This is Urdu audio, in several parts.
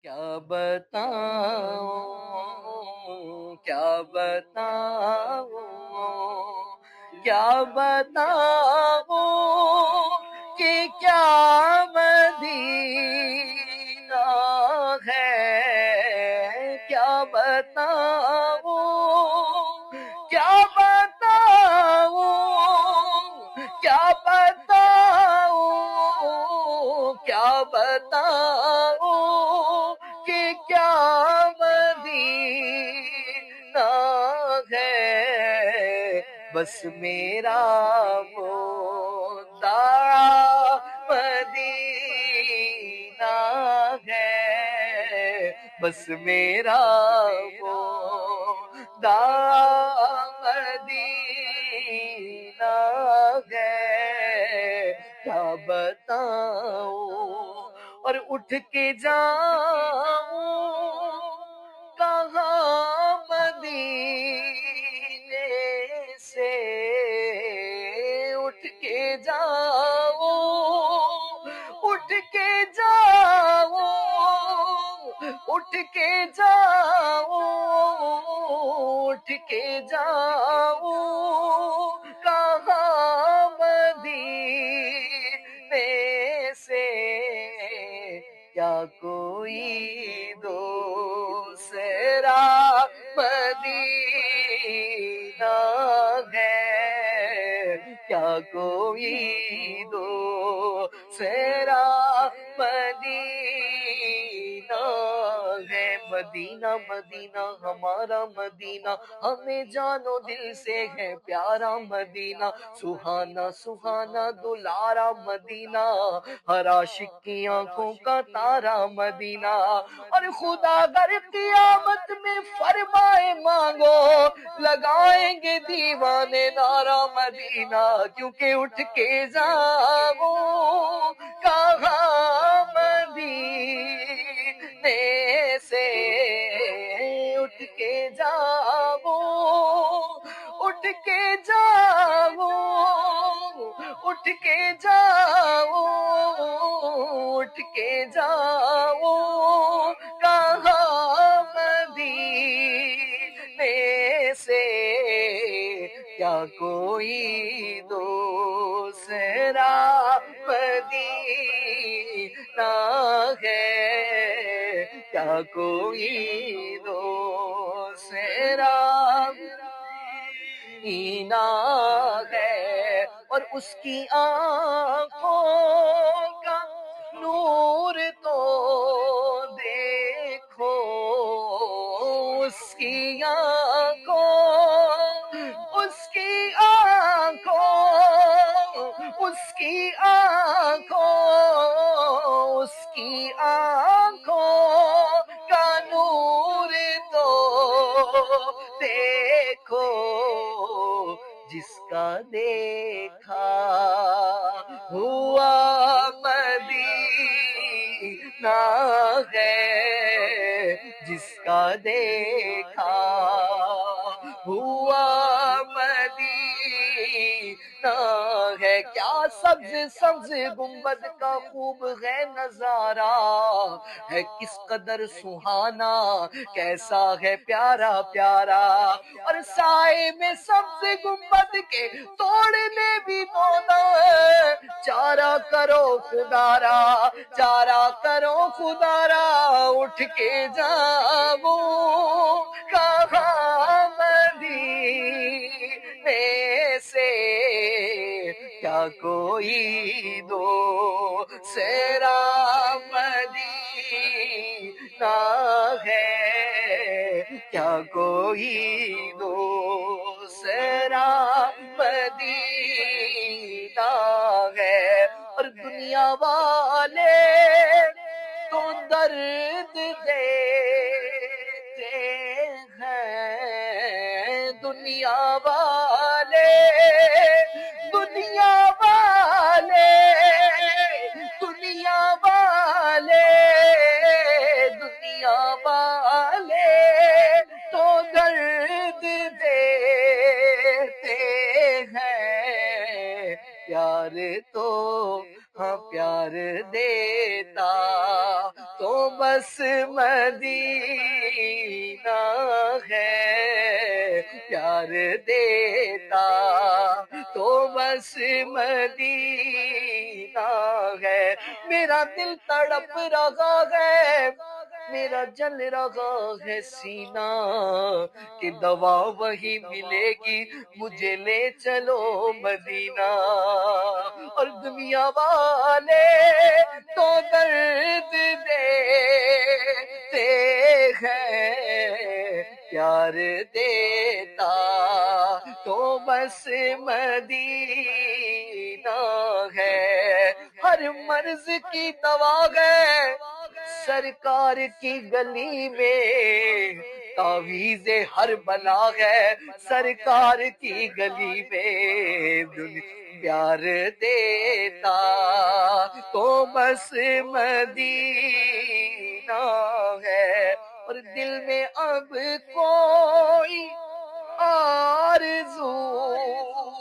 کیا بتاؤں کیا بتاؤں کیا بتاؤں کہ کیا مدینہ ہے کیا بتاؤں کیا بتاؤں کیا بتاؤں کیا بتاؤں کہ کیا مدینہ ہے بس میرا مدعا مدینہ ہے بس میرا مدعا مدینہ ہے کیا بتاؤں اور اٹھ کے جاؤں کہاں مدینے سے اٹھ کے جاؤں اٹھ کے جاؤں اٹھ کے جاؤں اٹھ کے جاؤں کہاں مدینے سے کیا کوئی دوسرا مدینہ ہے کیا کوئی دوسرا مدینہ ہے مدینہ مدینہ ہمارا مدینہ ہمیں جانو دل سے ہے پیارا مدینہ سہانا سہانا دلارا مدینہ ہر عاشق کی آنکھوں کا تارا مدینہ اور خدا اگر قیامت میں فرمائے مانگو لگائیں گے دیوانے نارا مدینہ کیونکہ اٹھ کے جاؤ کہاں مدینے سے اٹھ کے جاؤ اٹھ کے جاؤ اٹھ کے جاؤ اٹھ کے جاؤ کہاں مدینے سے کیا کوئی دوسرا مدینہ ہے کیا کوئی دوسرا مدینہ ہے اور اس کی آنکھوں کا نور تو دیکھو اس کی آنکھوں اس کی آنکھوں اس کی آنکھوں اس کی آنکھوں کا نور تو دیکھو جس کا دیکھا ہوا مدینہ ہے جس کا دیکھا ہوا مدینہ ہے کیا سبز سبز گنبد کا خوب ہے نظارہ ہے کس قدر سہانا کیسا ہے پیارا پیارا اور سائے میں سبز گنبد کے توڑنے بھی دونا ہے چارہ کرو خدارا چارہ کرو خدارا اٹھ کے جاؤ کہاں مدینے سے کیا کوئی دوسرا مدینہ ہے کیا کوئی دوسرا مدینہ ہے اور دنیا والے تو درد دیتے ہیں دنیا والے دنیا والے دنیا والے دنیا والے تو درد دیتے ہیں پیار تو ہاں پیار دیتا تو بس مدینہ ہے، پیار دیتا تو بس مدینہ ہے، میرا دل تڑپ رہا ہے، میرا جل رہا ہے سینہ، کہ دوا وہی ملے گی، مجھے لے چلو مدینہ۔ اور دنیا والے تو درد دیتے ہیں، پیار دیتا تو بس مدینہ ہے، ہر مرض کی دوا ہے سرکار کی گلی میں، تعویذ ہر بلا ہے سرکار کی گلی میں، پیار دیتا تو بس مدینہ ہے، اور دل میں اب کوئی آرزو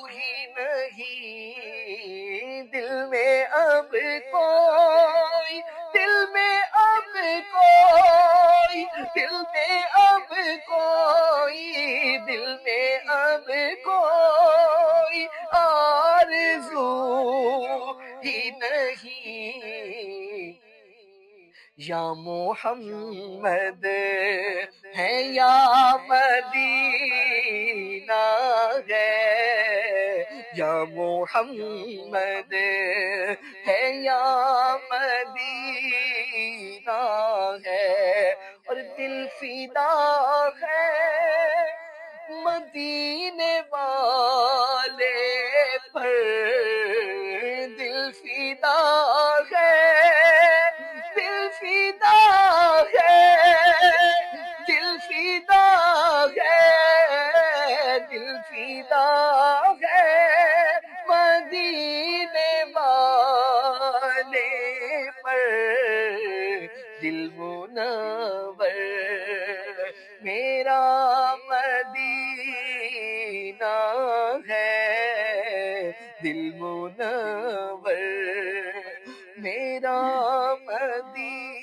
ہی نہیں، دل میں اب کوئی، دل میں اب کوئی، دل میں اب کوئی، دل میں اب کوئی آرزو ہی نہیں، یا محمد ہے یا مدینہ ہے، یا محمد ہے یا مدینہ ہے، اور دل فدا ہے مدینے والے پر، دل فدا ہے، دل فدا ہے، دل فدا ہے، دل فدا ہے مدینے والے پر، دل منور میرا مدینہ ہے، دل منور میرا مدینہ